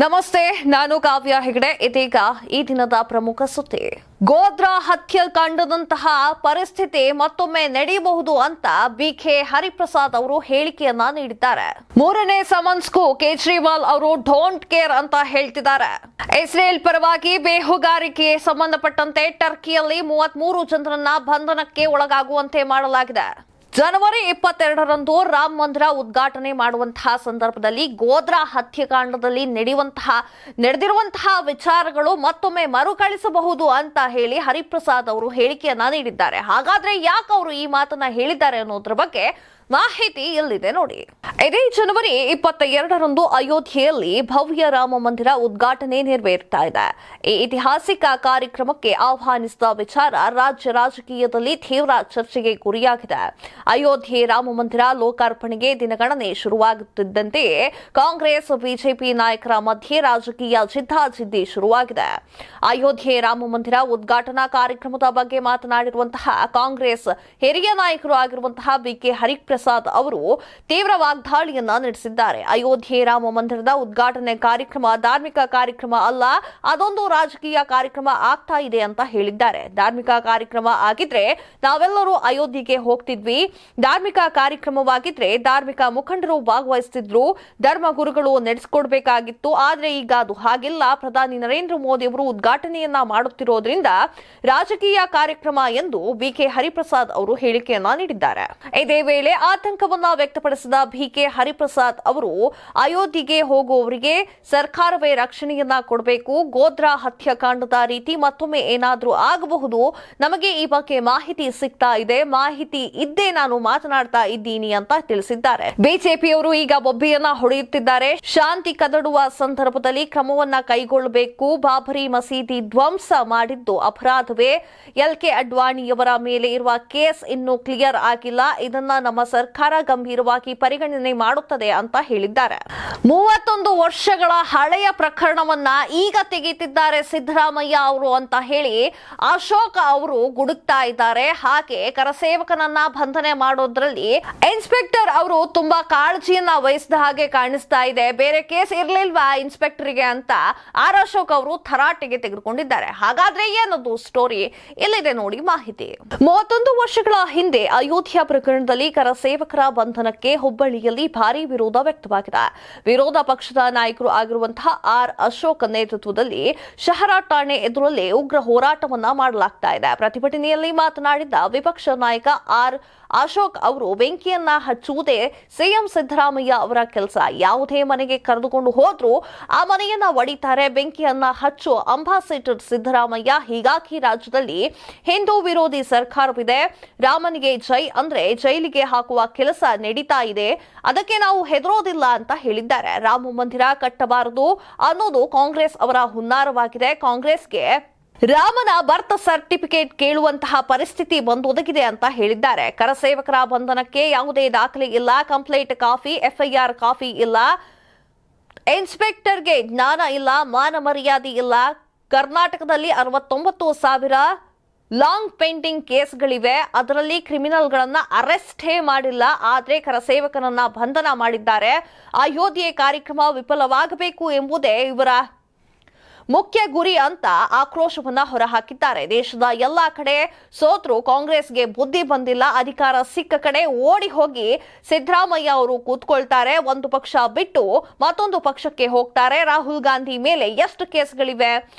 ನಮಸ್ತೆ, ನಾನು ಕಾವ್ಯ ಹೆಗಡೆ. ಇದೀಗ ಈ ದಿನದ ಪ್ರಮುಖ ಸುದ್ದಿ. ಗೋದ್ರಾ ಹತ್ಯಾಕಾಂಡದಂತಹ ಪರಿಸ್ಥಿತಿ ಮತ್ತೊಮ್ಮೆ ನಡೆಯಬಹುದು ಅಂತ ಬಿಕೆ ಹರಿಪ್ರಸಾದ್ ಅವರು ಹೇಳಿಕೆಯನ್ನ ನೀಡಿದ್ದಾರೆ. ಮೂರನೇ ಸಮನ್ಸ್ಗೂ ಕೇಜ್ರಿವಾಲ್ ಅವರು ಡೋಂಟ್ ಕೇರ್ ಅಂತ ಹೇಳ್ತಿದ್ದಾರೆ. ಇಸ್ರೇಲ್ ಪರವಾಗಿ ಬೇಹುಗಾರಿಕೆ ಸಂಬಂಧಪಟ್ಟಂತೆ ಟರ್ಕಿಯಲ್ಲಿ 33 ಜನರನ್ನ ಬಂಧನಕ್ಕೆ ಒಳಗಾಗುವಂತೆ ಮಾಡಲಾಗಿದೆ. ಜನವರಿ 22ರಂದು ರಾಮ ಮಂದಿರ ಉದ್ಘಾಟನೆ ಮಾಡುವಂತಹ ಸಂದರ್ಭದಲ್ಲಿ ಗೋದ್ರಾ ಹತ್ಯಾಕಾಂಡದಲ್ಲಿ ನಡೆದಿರುವಂತಹ ವಿಚಾರಗಳು ಮತ್ತೊಮ್ಮೆ ಮರುಕಳಿಸಬಹುದು ಅಂತ ಹೇಳಿ ಹರಿಪ್ರಸಾದ್ ಅವರು ಹೇಳಿಕೆಯನ್ನ ನೀಡಿದ್ದಾರೆ. ಹಾಗಾದ್ರೆ ಯಾಕೆ ಅವರು ಈ ಮಾತನ್ನ ಹೇಳಿದ್ದಾರೆ ಅನ್ನೋದ್ರ ಬಗ್ಗೆ ಮಾಹಿತಿ ಇಲ್ಲಿದೆ ನೋಡಿ. ಇದೇ ಜನವರಿ 22ರಂದು ಅಯೋಧ್ಯೆಯಲ್ಲಿ ಭವ್ಯ ರಾಮ ಮಂದಿರ ಉದ್ಘಾಟನೆ ನೆರವೇರ್ತಾ ಇದೆ. ಈ ಐತಿಹಾಸಿಕ ಕಾರ್ಯಕ್ರಮಕ್ಕೆ ಆಹ್ವಾನಿಸಿದ ವಿಚಾರ ರಾಜ್ಯ ರಾಜಕೀಯದಲ್ಲಿ ತೀವ್ರ ಚರ್ಚೆಗೆ ಗುರಿಯಾಗಿದೆ. ಅಯೋಧ್ಯೆ ರಾಮ ಮಂದಿರ ಲೋಕಾರ್ಪಣೆಗೆ ದಿನಗಣನೆ ಶುರುವಾಗುತ್ತಿದ್ದಂತೆಯೇ ಕಾಂಗ್ರೆಸ್ ಬಿಜೆಪಿ ನಾಯಕರ ಮಧ್ಯೆ ರಾಜಕೀಯ ಜಿದ್ದಾಜಿದ್ದಿ ಶುರುವಾಗಿದೆ. ಅಯೋಧ್ಯೆ ರಾಮ ಮಂದಿರ ಉದ್ಘಾಟನಾ ಕಾರ್ಯಕ್ರಮದ ಬಗ್ಗೆ ಮಾತನಾಡಿರುವಂತಹ ಕಾಂಗ್ರೆಸ್ ಹಿರಿಯ ನಾಯಕರು ಆಗಿರುವಂತಹ ಬಿಕೆ ಹರಿಪ್ರಸಾದ್ ಅವರು ತೀವ್ರ ವಾಗ್ದಾಳಿಯನ್ನ ನಡೆಸಿದ್ದಾರೆ. ಅಯೋಧ್ಯೆ ರಾಮ ಮಂದಿರದ ಉದ್ಘಾಟನೆ ಕಾರ್ಯಕ್ರಮ ಧಾರ್ಮಿಕ ಕಾರ್ಯಕ್ರಮ ಅಲ್ಲ, ಅದೊಂದು ರಾಜಕೀಯ ಕಾರ್ಯಕ್ರಮ ಆಗ್ತಾ ಇದೆ ಅಂತ ಹೇಳಿದ್ದಾರೆ. ಧಾರ್ಮಿಕ ಕಾರ್ಯಕ್ರಮ ಆಗಿದ್ರೆ ನಾವೆಲ್ಲರೂ ಅಯೋಧ್ಯೆಗೆ ಹೋಗ್ತಿದ್ವಿ. ಧಾರ್ಮಿಕ ಕಾರ್ಯಕ್ರಮವಾಗಿದ್ರೆ ಧಾರ್ಮಿಕ ಮುಖಂಡರು ಭಾಗವಹಿಸುತ್ತಿದ್ರು, ಧರ್ಮ ಗುರುಗಳು ನಡೆಸಿಕೊಡ್ಬೇಕಾಗಿತ್ತು. ಆದ್ರೆ ಈಗ ಅದು ಹಾಗಿಲ್ಲ. ಪ್ರಧಾನಿ ನರೇಂದ್ರ ಮೋದಿ ಅವರು ಉದ್ಘಾಟನೆಯನ್ನ ಮಾಡುತ್ತಿರೋದ್ರಿಂದ ರಾಜಕೀಯ ಕಾರ್ಯಕ್ರಮ ಎಂದು ಬಿಕೆ ಹರಿಪ್ರಸಾದ್ ಅವರು ಹೇಳಿಕೆಯನ್ನ ನೀಡಿದ್ದಾರೆ. ಇದೇ ವೇಳೆ ಆತಂಕವನ್ನ ವ್ಯಕ್ತಪಡಿಸಿದ ಬಿಕೆ ಹರಿಪ್ರಸಾದ್ ಅವರು ಅಯೋಧ್ಯೆಗೆ ಹೋಗುವವರಿಗೆ ಸರ್ಕಾರವೇ ರಕ್ಷಣೆಯನ್ನ ಕೊಡಬೇಕು. ಗೋದ್ರಾ ಹತ್ಯಾಕಾಂಡದ ರೀತಿ ಮತ್ತೊಮ್ಮೆ ಏನಾದ್ರೂ ಆಗಬಹುದು. ನಮಗೆ ಈ ಬಗ್ಗೆ ಮಾಹಿತಿ ಸಿಗ್ತಾ ಇದೆ. ಮಾಹಿತಿ ಇದ್ದೇ ನಾನು ಮಾತನಾಡ್ತಾ ಇದ್ದೀನಿ ಅಂತ ತಿಳಿಸಿದ್ದಾರೆ. ಬಿಜೆಪಿಯವರು ಈಗ ಬೊಬ್ಬೆಯನ್ನ ಹೊಡೆಯುತ್ತಿದ್ದಾರೆ. ಶಾಂತಿ ಕದಡುವ ಸಂದರ್ಭದಲ್ಲಿ ಕ್ರಮವನ್ನ ಕೈಗೊಳ್ಳಬೇಕು. ಬಾಬರಿ ಮಸೀದಿ ಧ್ವಂಸ ಮಾಡಿದ್ದು ಅಪರಾಧವೇ. ಎಲ್ಕೆ ಅಡ್ವಾಣಿಯವರ ಮೇಲೆ ಇರುವ ಕೇಸ್ ಇನ್ನೂ ಕ್ಲಿಯರ್ ಆಗಿಲ್ಲ. ಇದನ್ನ ನಮ್ಮ ಸರ್ಕಾರ ಗಂಭೀರವಾಗಿ ಪರಿಗಣನೆ ಮಾಡುತ್ತದೆ ಅಂತ ಹೇಳಿದ್ದಾರೆ. 31 ವರ್ಷಗಳ ಹಳೆಯ ಪ್ರಕರಣವನ್ನ ಈಗ ತೆಗೆಯುತ್ತಿದ್ದಾರೆ ಸಿದ್ದರಾಮಯ್ಯ ಅವರು ಅಂತ ಹೇಳಿ ಅಶೋಕ್ ಅವರು ಗುಡುಕ್ತಾ ಇದ್ದಾರೆ. ಹಾಗೆ ಕರಸೇವಕನನ್ನ ಬಂಧನೆ ಮಾಡೋದ್ರಲ್ಲಿ ಇನ್ಸ್ಪೆಕ್ಟರ್ ಅವರು ತುಂಬಾ ಕಾಳಜಿಯನ್ನ ವಹಿಸಿದ ಹಾಗೆ ಕಾಣಿಸ್ತಾ ಇದೆ. ಬೇರೆ ಕೇಸ್ ಇರ್ಲಿಲ್ವಾ ಇನ್ಸ್ಪೆಕ್ಟರ್ಗೆ ಅಂತ ಅಶೋಕ್ ಅವರು ತರಾಟೆಗೆ ತೆಗೆದುಕೊಂಡಿದ್ದಾರೆ. ಹಾಗಾದ್ರೆ ಏನದು ಸ್ಟೋರಿ? ಇಲ್ಲಿದೆ ನೋಡಿ ಮಾಹಿತಿ. 31 ವರ್ಷಗಳ ಹಿಂದೆ ಅಯೋಧ್ಯ ಪ್ರಕರಣದಲ್ಲಿ ಕರಸೇವಕರ ಬಂಧನಕ್ಕೆ ಹುಬ್ಬಳ್ಳಿಯಲ್ಲಿ ಭಾರಿ ವಿರೋಧ ವ್ಯಕ್ತವಾಗಿದೆ. ವಿರೋಧ ಪಕ್ಷದ ನಾಯಕರು ಆಗಿರುವಂತಹ ಅಶೋಕ್ ನೇತೃತ್ವದಲ್ಲಿ ಶಹರ ಠಾಣೆ ಎದುರಲ್ಲಿ ಉಗ್ರ ಹೋರಾಟವನ್ನ ಮಾಡಲಾಗ್ತಾ ಇದೆ. ಪ್ರತಿಭಟನೆಯಲ್ಲಿ ಮಾತನಾಡಿದ ವಿಪಕ್ಷ ನಾಯಕ ಅಶೋಕ್ ಅವರು ಬೆಂಕಿಯನ್ನ ಹಚ್ಚುವುದೇ ಸಿಎಂ ಸಿದ್ದರಾಮಯ್ಯ ಅವರ ಕೆಲಸ. ಯಾವುದೇ ಮನೆಗೆ ಕರೆದುಕೊಂಡು ಹೋದ್ರೂ ಆ ಮನೆಯನ್ನ ಒಡಿತಾರೆ, ಬೆಂಕಿಯನ್ನ ಹಚ್ಚು ಅಂಬಾಸಿಡರ್ ಸಿದ್ದರಾಮಯ್ಯ. ಹೀಗಾಗಿ ರಾಜ್ಯದಲ್ಲಿ ಹಿಂದೂ ವಿರೋಧಿ ಸರ್ಕಾರವಿದೆ. ರಾಮನಿಗೆ ಜೈ ಅಂದ್ರೆ ಜೈಲಿಗೆ ಹಾಕುವ ಕೆಲಸ ನಡೀತಾ ಇದೆ. ಅದಕ್ಕೆ ನಾವು ಹೆದರೋದಿಲ್ಲ ಅಂತ ಹೇಳಿದ್ದಾರೆ. ರಾಮ ಮಂದಿರ ಕಟ್ಟಬಾರದು ಅನ್ನೋದು ಕಾಂಗ್ರೆಸ್ ಅವರ ಹುನ್ನಾರವಾಗಿದೆ. ಕಾಂಗ್ರೆಸ್ಗೆ ರಾಮನ ಬರ್ತ್ ಸರ್ಟಿಫಿಕೇಟ್ ಕೇಳುವಂತಹ ಪರಿಸ್ಥಿತಿ ಬಂದೊದಗಿದೆ ಅಂತ ಹೇಳಿದ್ದಾರೆ. ಕರಸೇವಕರ ಬಂಧನಕ್ಕೆ ಯಾವುದೇ ದಾಖಲೆ ಇಲ್ಲ, ಕಂಪ್ಲೇಂಟ್ ಕಾಪಿ, ಎಫ್ಐಆರ್ ಕಾಪಿ ಇಲ್ಲ, ಇನ್ಸ್ಪೆಕ್ಟರ್ಗೆ ಜ್ಞಾನ ಇಲ್ಲ, ಮಾನ ಮರ್ಯಾದೆ ಇಲ್ಲ. ಕರ್ನಾಟಕದಲ್ಲಿ 69,000 ಲಾಂಗ್ ಪೆಂಡಿಂಗ್ ಕೇಸ್ಗಳಿವೆ. ಅದರಲ್ಲಿ ಕ್ರಿಮಿನಲ್ಗಳನ್ನ ಅರೆಸ್ಟೇ ಮಾಡಿಲ್ಲ. ಆದ್ರೆ ಕರಸೇವಕನನ್ನ ಬಂಧನ ಮಾಡಿದ್ದಾರೆ. ಅಯೋಧ್ಯೆ ಕಾರ್ಯಕ್ರಮ ವಿಫಲವಾಗಬೇಕು ಎಂಬುದೇ ಇವರ ಮುಖ್ಯ ಗುರಿ ಅಂತ ಆಕ್ರೋಶವನ್ನ ಹೊರಹಾಕಿದ್ದಾರೆ. ದೇಶದ ಎಲ್ಲಾ ಕಡೆ ಸೋತ್ರು ಕಾಂಗ್ರೆಸ್ಗೆ ಬುದ್ಧಿ ಬಂದಿಲ್ಲ. ಅಧಿಕಾರ ಸಿಕ್ಕ ಕಡೆ ಓಡಿ ಹೋಗಿ ಸಿದ್ದರಾಮಯ್ಯ ಅವರು ಕೂತ್ಕೊಳ್ತಾರೆ. ಒಂದು ಪಕ್ಷ ಬಿಟ್ಟು ಮತ್ತೊಂದು ಪಕ್ಷಕ್ಕೆ ಹೋಗ್ತಾರೆ. ರಾಹುಲ್ ಗಾಂಧಿ ಮೇಲೆ ಎಷ್ಟು ಕೇಸ್ಗಳಿವೆ?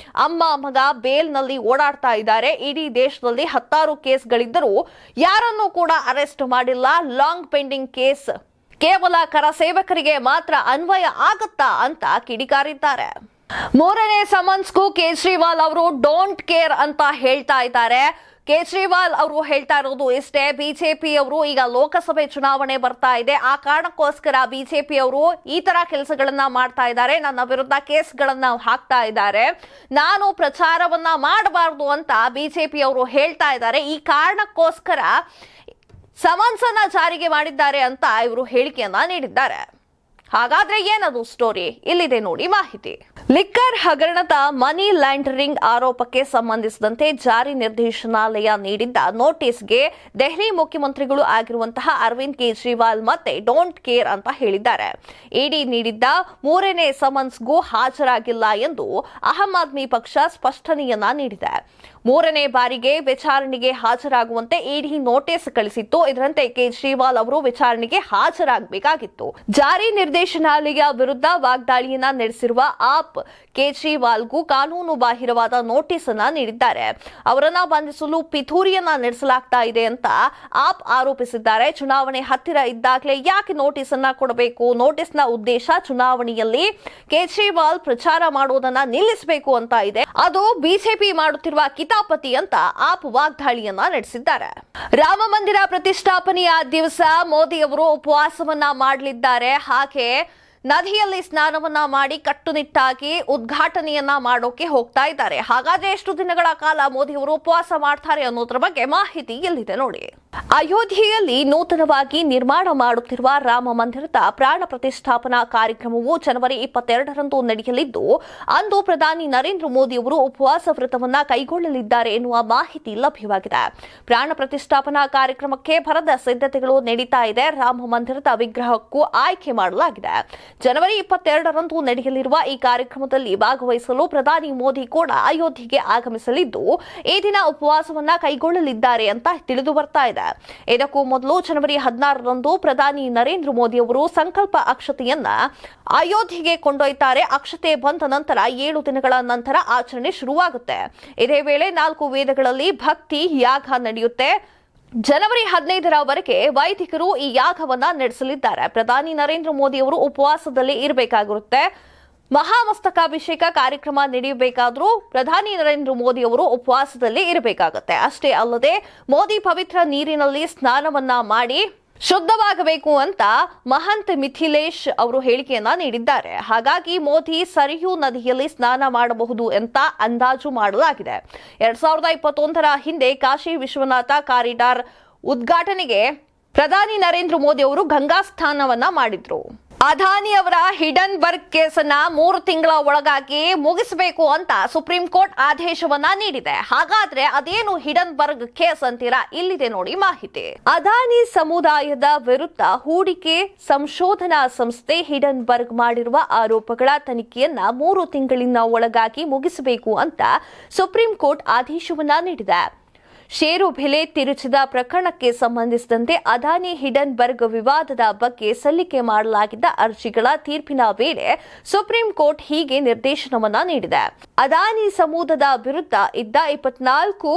ಅಮ್ಮ ಮಗ ಬೇಲ್ನಲ್ಲಿ ಓಡಾಡ್ತಾ ಇದ್ದಾರೆ. ಇಡೀ ದೇಶದಲ್ಲಿ 10 ಕೇಸ್ಗಳಿದ್ದರೂ ಯಾರನ್ನೂ ಕೂಡ ಅರೆಸ್ಟ್ ಮಾಡಿಲ್ಲ. ಲಾಂಗ್ ಪೆಂಡಿಂಗ್ ಕೇಸ್ ಕೇವಲ ಕರಸೇವಕರಿಗೆ ಮಾತ್ರ ಅನ್ವಯ ಆಗುತ್ತಾ ಅಂತ ಕಿಡಿಕಾರಿದ್ದಾರೆ. ಮೂರನೇ ಸಮನ್ಸ್ಗೂ ಕೇಜ್ರಿವಾಲ್ ಅವರು ಡೋಂಟ್ ಕೇರ್ ಅಂತ ಹೇಳ್ತಾ ಇದ್ದಾರೆ. ಕೇಜ್ರಿವಾಲ್ ಅವರು ಹೇಳ್ತಾ ಇರೋದು ಇಷ್ಟೇ. ಬಿಜೆಪಿ ಅವರು ಈಗ ಲೋಕಸಭೆ ಚುನಾವಣೆ ಬರ್ತಾ ಇದೆ. ಆ ಕಾರಣಕ್ಕೋಸ್ಕರ ಬಿಜೆಪಿ ಅವರು ಈ ತರ ಕೆಲಸಗಳನ್ನ ಮಾಡ್ತಾ ಇದ್ದಾರೆ. ನನ್ನ ವಿರುದ್ಧ ಕೇಸ್ಗಳನ್ನ ಹಾಕ್ತಾ ಇದ್ದಾರೆ. ನಾನು ಪ್ರಚಾರವನ್ನ ಮಾಡಬಾರದು ಅಂತ ಬಿಜೆಪಿ ಅವರು ಹೇಳ್ತಾ ಇದ್ದಾರೆ. ಈ ಕಾರಣಕ್ಕೋಸ್ಕರ ಸಮನ್ಸ್ ಅನ್ನ ಜಾರಿಗೆ ಮಾಡಿದ್ದಾರೆ ಅಂತ ಇವರು ಹೇಳಿಕೆಯನ್ನ ನೀಡಿದ್ದಾರೆ. ಹಾಗಾದ್ರೆ ಏನದು ಸ್ಟೋರಿ? ಇಲ್ಲಿದೆ ನೋಡಿ ಮಾಹಿತಿ. ಲಿಕ್ಕರ್ ಹಗರಣದ ಮನಿ ಲ್ಯಾಂಡರಿಂಗ್ ಆರೋಪಕ್ಕೆ ಸಂಬಂಧಿಸಿದಂತೆ ಜಾರಿ ನಿರ್ದೇಶನಾಲಯ ನೀಡಿದ್ದ ನೋಟಿಸ್ಗೆ ದೆಹಲಿ ಮುಖ್ಯಮಂತ್ರಿಗಳು ಆಗಿರುವಂತಹ ಅರವಿಂದ್ ಕೇಜ್ರಿವಾಲ್ ಮತ್ತೆ ಡೋಂಟ್ ಕೇರ್ ಅಂತ ಹೇಳಿದ್ದಾರೆ. ಇಡಿ ನೀಡಿದ್ದ 3ನೇ ಸಮನ್ಸ್ಗೂ ಹಾಜರಾಗಿಲ್ಲ ಎಂದು ಆಮ್ ಆದ್ಮಿ ಪಕ್ಷ ಸ್ಪಷ್ಟನೆಯನ್ನ ನೀಡಿದೆ. 3ನೇ ಬಾರಿಗೆ ವಿಚಾರಣೆಗೆ ಹಾಜರಾಗುವಂತೆ ಇಡಿ ನೋಟಿಸ್ ಕಳಿಸಿತ್ತು. ಇದರಂತೆ ಕೇಜ್ರಿವಾಲ್ ಅವರು ವಿಚಾರಣೆಗೆ ಹಾಜರಾಗಬೇಕಾಗಿತ್ತು. ಜಾರಿ ನಿರ್ದೇಶನಾಲಯ ವಿರುದ್ಧ ವಾಗ್ದಾಳಿಯನ್ನ ನಡೆಸಿರುವ ಆಪ್ ಕೇಜ್ರಿವಾಲ್ಗೂ ಕಾನೂನು ಬಾಹಿರವಾದ ನೋಟಿಸ್ ಅನ್ನ ನೀಡಿದ್ದಾರೆ. ಅವರನ್ನ ಬಂಧಿಸಲು ಪಿತೂರಿಯನ್ನ ನಡೆಸಲಾಗ್ತಾ ಇದೆ ಅಂತ ಆಪ್ ಆರೋಪಿಸಿದ್ದಾರೆ. ಚುನಾವಣೆ ಹತ್ತಿರ ಇದ್ದಾಗಲೇ ಯಾಕೆ ನೋಟಿಸ್ ಅನ್ನ ಕೊಡಬೇಕು? ನೋಟಿಸ್ನ ಉದ್ದೇಶ ಚುನಾವಣೆಯಲ್ಲಿ ಕೇಜ್ರಿವಾಲ್ ಪ್ರಚಾರ ಮಾಡೋದನ್ನ ನಿಲ್ಲಿಸಬೇಕು ಅಂತ ಇದೆ. ಅದು ಬಿಜೆಪಿ ಮಾಡುತ್ತಿರುವ ಕಿತಾಪತಿ ಅಂತ ಆಪ್ ವಾಗ್ದಾಳಿಯನ್ನ ನಡೆಸಿದ್ದಾರೆ. ರಾಮ ಮಂದಿರ ಪ್ರತಿಷ್ಠಾಪನೆಯ ದಿವಸ ಮೋದಿ ಅವರು ಉಪವಾಸವನ್ನ ಮಾಡಲಿದ್ದಾರೆ. ಹಾಗೆ ನದಿಯಲ್ಲಿ ಸ್ನಾನವನ್ನ ಮಾಡಿ ಕಟ್ಟುನಿಟ್ಟಾಗಿ ಉದ್ಘಾಟನೆಯನ್ನ ಮಾಡೋಕೆ ಹೋಗ್ತಾ ಇದ್ದಾರೆ. ಹಾಗಾದ್ರೆ ಎಷ್ಟು ದಿನಗಳ ಕಾಲ ಮೋದಿ ಅವರು ಉಪವಾಸ ಮಾಡ್ತಾರೆ ಅನ್ನೋದ್ರ ಬಗ್ಗೆ ಮಾಹಿತಿ ಎಲ್ಲಿದೆ ನೋಡಿ. ಅಯೋಧ್ಯೆಯಲ್ಲಿ ನೂತನವಾಗಿ ನಿರ್ಮಾಣ ಮಾಡುತ್ತಿರುವ ರಾಮ ಮಂದಿರದ ಪ್ರಾಣ ಪ್ರತಿಷ್ಠಾಪನಾ ಕಾರ್ಯಕ್ರಮವು ಜನವರಿ 22ರಂದು ನಡೆಯಲಿದ್ದು, ಅಂದು ಪ್ರಧಾನಿ ನರೇಂದ್ರ ಮೋದಿ ಅವರು ಉಪವಾಸ ವ್ರತವನ್ನ ಕೈಗೊಳ್ಳಲಿದ್ದಾರೆ ಎನ್ನುವ ಮಾಹಿತಿ ಲಭ್ಯವಾಗಿದೆ. ಪ್ರಾಣ ಪ್ರತಿಷ್ಠಾಪನಾ ಕಾರ್ಯಕ್ರಮಕ್ಕೆ ಭರದ ಸಿದ್ಧತೆಗಳು ನಡೀತಾ ಇದೆ. ರಾಮ ಮಂದಿರದ ವಿಗ್ರಹಕ್ಕೂ ಆಯ್ಕೆ ಮಾಡಲಾಗಿದೆ. ಜನವರಿ 22ರಂದು ನಡೆಯಲಿರುವ ಈ ಕಾರ್ಯಕ್ರಮದಲ್ಲಿ ಭಾಗವಹಿಸಲು ಪ್ರಧಾನಿ ಮೋದಿ ಕೂಡ ಅಯೋಧ್ಯೆಗೆ ಆಗಮಿಸಲಿದ್ದು, ಈ ದಿನ ಉಪವಾಸವನ್ನ ಕೈಗೊಳ್ಳಲಿದ್ದಾರೆ ಅಂತ ತಿಳಿದು ಬರ್ತಾ ಇದೆ. ಇದಕ್ಕೂ ಮೊದಲು ಜನವರಿ 16ರಂದು ಪ್ರಧಾನಿ ನರೇಂದ್ರ ಮೋದಿ ಅವರು ಸಂಕಲ್ಪ ಅಕ್ಷತೆಯನ್ನ ಅಯೋಧ್ಯೆಗೆ ಕೊಂಡೊಯ್ತಾರೆ. ಅಕ್ಷತೆ ಬಂದ ನಂತರ 7 ದಿನಗಳ ನಂತರ ಆಚರಣೆ ಶುರುವಾಗುತ್ತೆ. ಇದೇ ವೇಳೆ 4 ವೇದಗಳಲ್ಲಿ ಭಕ್ತಿ ಯಾಗ ನಡೆಯುತ್ತೆ. ಜನವರಿ 15ರವರೆಗೆ ವೈದಿಕರು ಈ ಯಾಗವನ್ನ ನಡೆಸಲಿದ್ದಾರೆ. ಪ್ರಧಾನಿ ನರೇಂದ್ರ ಮೋದಿ ಅವರು ಉಪವಾಸದಲ್ಲಿ ಇರಬೇಕಾಗಿರುತ್ತೆ. ಮಹಾಮಸ್ತಕಾಭಿಷೇಕ ಕಾರ್ಯಕ್ರಮ ನಡೆಯಬೇಕಾದ್ರೂ ಪ್ರಧಾನಿ ನರೇಂದ್ರ ಮೋದಿ ಅವರು ಉಪವಾಸದಲ್ಲಿ ಇರಬೇಕಾಗುತ್ತೆ. ಅಷ್ಟೇ ಅಲ್ಲದೆ ಮೋದಿ ಪವಿತ್ರ ನೀರಿನಲ್ಲಿ ಸ್ನಾನವನ್ನ ಮಾಡಿ ಶುದ್ಧವಾಗಬೇಕು ಅಂತ ಮಹಂತ್ ಮಿಥಿಲೇಶ್ ಅವರು ಹೇಳಿಕೆಯನ್ನ ನೀಡಿದ್ದಾರೆ. ಹಾಗಾಗಿ ಮೋದಿ ಸರಿಯೂ ನದಿಯಲ್ಲಿ ಸ್ನಾನ ಮಾಡಬಹುದು ಅಂತ ಅಂದಾಜು ಮಾಡಲಾಗಿದೆ. 2021ರ ಹಿಂದೆ ಕಾಶಿ ವಿಶ್ವನಾಥ ಕಾರಿಡಾರ್ ಉದ್ಘಾಟನೆಗೆ ಪ್ರಧಾನಿ ನರೇಂದ್ರ ಮೋದಿ ಅವರು ಗಂಗಾ ಸ್ನಾನವನ್ನ ಮಾಡಿದ್ರು. ಅದಾನಿ ಅವರ ಹಿಡನ್ಬರ್ಗ್ ಕೇಸನ್ನ 3 ತಿಂಗಳ ಒಳಗಾಗಿ ಮುಗಿಸಬೇಕು ಅಂತ ಸುಪ್ರೀಂ ಕೋರ್ಟ್ ಆದೇಶವನ್ನ ನೀಡಿದೆ. ಹಾಗಾದ್ರೆ ಅದೇನು ಹಿಡನ್ಬರ್ಗ್ ಕೇಸ್ ಅಂತೀರಾ? ಇಲ್ಲಿದೆ ನೋಡಿ ಮಾಹಿತಿ. ಅದಾನಿ ಸಮುದಾಯದ ವಿರುದ್ಧ ಹೂಡಿಕೆ ಸಂಶೋಧನಾ ಸಂಸ್ಥೆ ಹಿಡನ್ಬರ್ಗ್ ಮಾಡಿರುವ ಆರೋಪಗಳ ತನಿಖೆಯನ್ನ 3 ತಿಂಗಳಿನ ಒಳಗಾಗಿ ಮುಗಿಸಬೇಕು ಅಂತ ಸುಪ್ರೀಂ ಕೋರ್ಟ್ ಆದೇಶವನ್ನ ನೀಡಿದೆ. ಷೇರು ಬೆಲೆ ತಿರುಚಿದ ಪ್ರಕರಣಕ್ಕೆ ಸಂಬಂಧಿಸಿದಂತೆ ಅದಾನಿ ಹಿಡನ್ಬರ್ಗ್ ವಿವಾದದ ಬಗ್ಗೆ ಸಲ್ಲಿಕೆ ಮಾಡಲಾಗಿದ್ದ ಅರ್ಜಿಗಳ ತೀರ್ಪಿನ ವೇಳೆ ಸುಪ್ರೀಂ ಕೋರ್ಟ್ ಹೀಗೆ ನಿರ್ದೇಶನವನ್ನ ನೀಡಿದೆ. ಅದಾನಿ ಸಮೂಹದ ವಿರುದ್ಧ ಇದ್ದ 24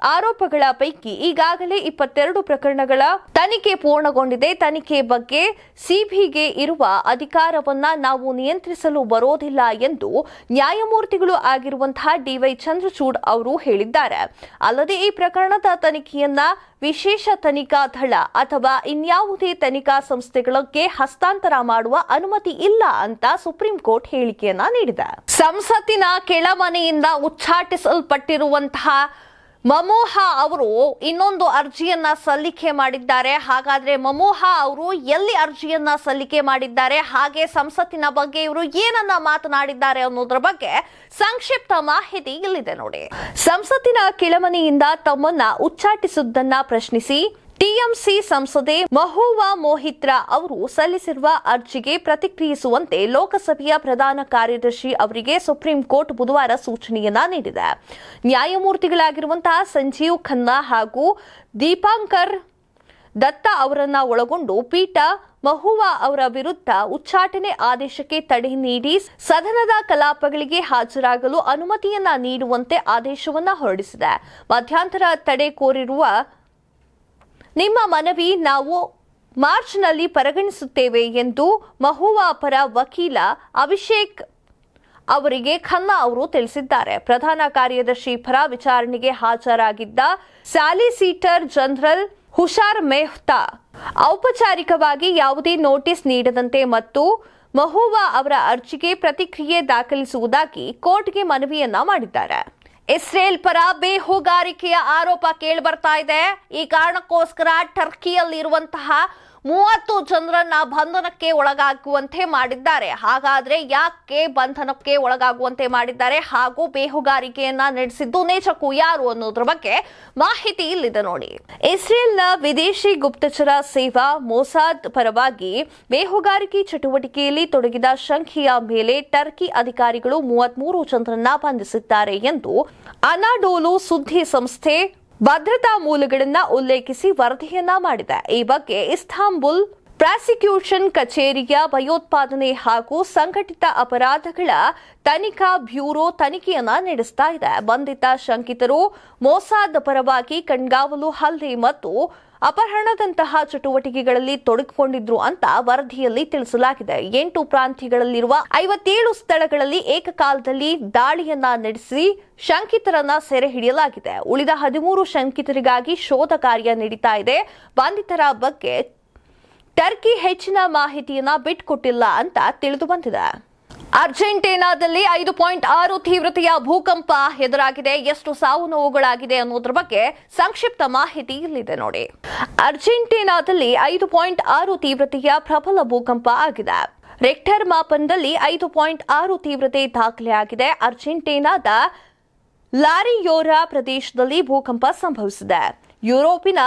ಆರೋಪಗಳ ಪೈಕಿ ಈಗಾಗಲೇ 22 ಪ್ರಕರಣಗಳ ತನಿಖೆ ಪೂರ್ಣಗೊಂಡಿದೆ. ತನಿಖೆ ಬಗ್ಗೆ ಸಿಬಿಗೆ ಇರುವ ಅಧಿಕಾರವನ್ನ ನಾವು ನಿಯಂತ್ರಿಸಲು ಬರೋದಿಲ್ಲ ಎಂದು ನ್ಯಾಯಮೂರ್ತಿಗಳು ಆಗಿರುವಂತಹ ಡಿವೈ ಚಂದ್ರಚೂಡ್ ಅವರು ಹೇಳಿದ್ದಾರೆ. ಅಲ್ಲದೆ ಈ ಪ್ರಕರಣದ ತನಿಖೆಯನ್ನ ವಿಶೇಷ ತನಿಖಾ ದಳ ಅಥವಾ ಇನ್ಯಾವುದೇ ತನಿಖಾ ಸಂಸ್ಥೆಗಳಿಗೆ ಹಸ್ತಾಂತರ ಮಾಡುವ ಅನುಮತಿ ಇಲ್ಲ ಅಂತ ಸುಪ್ರೀಂ ಕೋರ್ಟ್ ಹೇಳಿಕೆಯನ್ನ ನೀಡಿದೆ. ಸಂಸತ್ತಿನ ಕೆಳಮನೆಯಿಂದ ಉಚ್ಚಾಟಿಸಲ್ಪಟ್ಟಿರುವಂತಹ ಮಮೋಹಾ ಅವರು ಇನ್ನೊಂದು ಅರ್ಜಿಯನ್ನ ಸಲ್ಲಿಕೆ ಮಾಡಿದ್ದಾರೆ. ಹಾಗಾದ್ರೆ ಮಮೋಹಾ ಅವರು ಎಲ್ಲಿ ಅರ್ಜಿಯನ್ನ ಸಲ್ಲಿಕೆ ಮಾಡಿದ್ದಾರೆ, ಹಾಗೆ ಸಂಸತ್ತಿನ ಬಗ್ಗೆ ಇವರು ಏನನ್ನ ಮಾತನಾಡಿದ್ದಾರೆ ಅನ್ನೋದ್ರ ಬಗ್ಗೆ ಸಂಕ್ಷಿಪ್ತ ಮಾಹಿತಿ ಇಲ್ಲಿದೆ ನೋಡಿ. ಸಂಸತ್ತಿನ ಕೆಳಮನೆಯಿಂದ ತಮ್ಮನ್ನ ಉಚ್ಚಾಟಿಸುವುದನ್ನ ಪ್ರಶ್ನಿಸಿ ಟಿಎಂಸಿ ಸಂಸದೆ ಮಹುವಾ ಮೊಹಿತ್ರಾ ಅವರು ಸಲ್ಲಿಸಿರುವ ಅರ್ಜಿಗೆ ಪ್ರತಿಕ್ರಿಯಿಸುವಂತೆ ಲೋಕಸಭೆಯ ಪ್ರಧಾನ ಕಾರ್ಯದರ್ಶಿ ಅವರಿಗೆ ಸುಪ್ರೀಂ ಕೋರ್ಟ್ ಬುಧವಾರ ಸೂಚನೆಯನ್ನ ನೀಡಿದೆ. ನ್ಯಾಯಮೂರ್ತಿಗಳಾಗಿರುವಂತಹ ಸಂಜೀವ್ ಖನ್ನಾ ಹಾಗೂ ದೀಪಾಂಕರ್ ದತ್ತಾ ಅವರನ್ನ ಒಳಗೊಂಡು ಪೀಠ ಮಹುವಾ ಅವರ ವಿರುದ್ಧ ಉಚ್ಚಾಟನೆ ಆದೇಶಕ್ಕೆ ತಡೆ ನೀಡಿ ಸದನದ ಕಲಾಪಗಳಿಗೆ ಹಾಜರಾಗಲು ಅನುಮತಿಯನ್ನ ನೀಡುವಂತೆ ಆದೇಶವನ್ನ ಹೊರಡಿಸಿದೆ. ಮಧ್ಯಂತರ ತಡೆ ಕೋರಿರುವ ನಿಮ್ಮ ಮನವಿ ನಾವು ಮಾರ್ಚ್ನಲ್ಲಿ ಪರಿಗಣಿಸುತ್ತೇವೆ ಎಂದು ಮಹುವಾ ಪರ ವಕೀಲ ಅಭಿಷೇಕ್ ಅವರಿಗೆ ಖನ್ನಾ ಅವರು ತಿಳಿಸಿದ್ದಾರೆ. ಪ್ರಧಾನ ಕಾರ್ಯದರ್ಶಿ ಪರ ವಿಚಾರಣೆಗೆ ಹಾಜರಾಗಿದ್ದ ಸಾಲಿಸಿಟರ್ ಜನರಲ್ ಹುಷಾರ್ ಮೆಹ್ತಾ ಔಪಚಾರಿಕವಾಗಿ ಯಾವುದೇ ನೋಟಿಸ್ ನೀಡದಂತೆ ಮತ್ತು ಮಹುವಾ ಅವರ ಅರ್ಜಿಗೆ ಪ್ರತಿಕ್ರಿಯೆ ದಾಖಲಿಸುವುದಾಗಿ ಕೋರ್ಟ್ಗೆ ಮನವಿಯನ್ನ ಮಾಡಿದ್ದಾರೆ. ಇಸ್ರೇಲ್ ಪರ ಬೇಹುಗಾರಿಕೆಯ ಆರೋಪ ಕೇಳಿ ಬರ್ತಾ ಇದೆ. ಈ ಕಾರಣಕ್ಕೋಸ್ಕರ ಟರ್ಕಿಯಲ್ಲಿರುವಂತಹ 30 ಜನರನ್ನ ಬಂಧನಕ್ಕೆ ಒಳಗಾಗುವಂತೆ ಮಾಡಿದ್ದಾರೆ. ಹಾಗಾದ್ರೆ ಯಾಕೆ ಬಂಧನಕ್ಕೆ ಒಳಗಾಗುವಂತೆ ಮಾಡಿದ್ದಾರೆ ಹಾಗೂ ಬೇಹುಗಾರಿಕೆಯನ್ನ ನಡೆಸಿದ್ದು ನೇಚಕ್ಕೂ ಯಾರು ಅನ್ನೋದ್ರ ಬಗ್ಗೆ ಮಾಹಿತಿ ಇಲ್ಲಿದೆ ನೋಡಿ. ಇಸ್ರೇಲ್ನ ವಿದೇಶಿ ಗುಪ್ತಚರ ಸೇವಾ ಮೊಸಾದ್ ಪರವಾಗಿ ಬೇಹುಗಾರಿಕೆ ಚಟುವಟಿಕೆಯಲ್ಲಿ ತೊಡಗಿದ ಶಂಕೆಯ ಮೇಲೆ ಟರ್ಕಿ ಅಧಿಕಾರಿಗಳು 33 ಜನರನ್ನ ಬಂಧಿಸಿದ್ದಾರೆ ಎಂದು ಅನಾಡೋಲು ಸುದ್ದಿ ಸಂಸ್ಥೆ ಭದ್ರತಾ ಮೂಲಗಳನ್ನ ಉಲ್ಲೇಖಿಸಿ ವರದಿಯನ್ನ ಮಾಡಿದೆ. ಈ ಬಗ್ಗೆ ಇಸ್ತಾಂಬುಲ್ ಪ್ರಾಸಿಕ್ಯೂಷನ್ ಕಚೇರಿಯ ಭಯೋತ್ಪಾದನೆ ಹಾಗೂ ಸಂಘಟಿತ ಅಪರಾಧಗಳ ತನಿಖಾ ಬ್ಯೂರೋ ತನಿಖೆಯನ್ನ ನಡೆಸ್ತಾ ಇದೆ. ಬಂಧಿತ ಶಂಕಿತರು ಮೊಸಾದ್ ಪರವಾಗಿ ಕಣ್ಗಾವಲು, ಹಲ್ಲೆ ಮತ್ತು ಅಪಹರಣದಂತಹ ಚಟುವಟಿಕೆಗಳಲ್ಲಿ ತೊಡಗಿಕೊಂಡಿದ್ರು ಅಂತ ವರದಿಯಲ್ಲಿ ತಿಳಿಸಲಾಗಿದೆ. 8 ಪ್ರಾಂತ್ಯಗಳಲ್ಲಿರುವ 57 ಸ್ಥಳಗಳಲ್ಲಿ ಏಕಕಾಲದಲ್ಲಿ ದಾಳಿಯನ್ನ ನಡೆಸಿ ಶಂಕಿತರನ್ನ ಸೆರೆ ಹಿಡಿಯಲಾಗಿದೆ. ಉಳಿದ 13 ಶಂಕಿತರಿಗಾಗಿ ಶೋಧ ಕಾರ್ಯ ನಡೀತಾ ಇದೆ. ಬಂಧಿತರ ಬಗ್ಗೆ ಟರ್ಕಿ ಹೆಚ್ಚಿನ ಮಾಹಿತಿಯನ್ನ ಬಿಟ್ಕೊಟ್ಟಿಲ್ಲ ಅಂತ ತಿಳಿದು ಬಂದಿದೆ. ಅರ್ಜೆಂಟೀನಾದಲ್ಲಿ 5.6 ತೀವ್ರತೆಯ ಭೂಕಂಪ ಎದುರಾಗಿದೆ. ಎಷ್ಟು ಸಾವು ನೋವುಗಳಾಗಿದೆ ಅನ್ನೋದ್ರ ಬಗ್ಗೆ ಸಂಕ್ಷಿಪ್ತ ಮಾಹಿತಿ ಇಲ್ಲಿದೆ ನೋಡಿ. ಅರ್ಜೆಂಟೀನಾದಲ್ಲಿ 5.6 ತೀವ್ರತೆಯ ಪ್ರಬಲ ಭೂಕಂಪ ಆಗಿದೆ. ರೆಕ್ಟರ್ ಮಾಪನದಲ್ಲಿ 5.6 ತೀವ್ರತೆ ದಾಖಲೆಯಾಗಿದೆ. ಅರ್ಜೆಂಟೀನಾದ ಲಾರಿಯೋರಾ ಪ್ರದೇಶದಲ್ಲಿ ಭೂಕಂಪ ಸಂಭವಿಸಿದೆ. ಯುರೋಪಿನ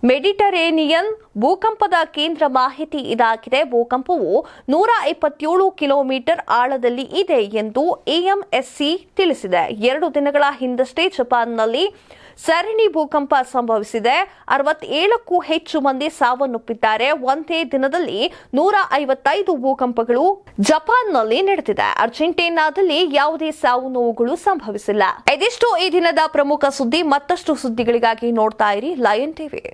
ಮೆಡಿಟರೇನಿಯನ್ ಭೂಕಂಪದ ಕೇಂದ್ರ ಮಾಹಿತಿ ಇದಾಗಿದೆ. ಭೂಕಂಪವು 127 ಕಿಲೋಮೀಟರ್ ಆಳದಲ್ಲಿ ಇದೆ ಎಂದು ಎಎಂಎಸ್ಸಿ ತಿಳಿಸಿದೆ. 2 ದಿನಗಳ ಹಿಂದಷ್ಟೇ ಜಪಾನ್ನಲ್ಲಿ ಸರಣಿ ಭೂಕಂಪ ಸಂಭವಿಸಿದೆ. 67ಕ್ಕೂ ಹೆಚ್ಚು ಮಂದಿ ಸಾವನ್ನಪ್ಪಿದ್ದಾರೆ. ಒಂದೇ ದಿನದಲ್ಲಿ 155 ಭೂಕಂಪಗಳು ಜಪಾನ್ನಲ್ಲಿ ನಡೆದಿದೆ. ಅರ್ಜೆಂಟೀನಾದಲ್ಲಿ ಯಾವುದೇ ಸಾವು ನೋವುಗಳು ಸಂಭವಿಸಿಲ್ಲ. ಇದಿಷ್ಟು ಈ ದಿನದ ಪ್ರಮುಖ ಸುದ್ದಿ. ಮತ್ತಷ್ಟು ಸುದ್ದಿಗಳಿಗಾಗಿ ನೋಡ್ತಾ ಇರಿ ಲಯನ್ ಟಿವಿ.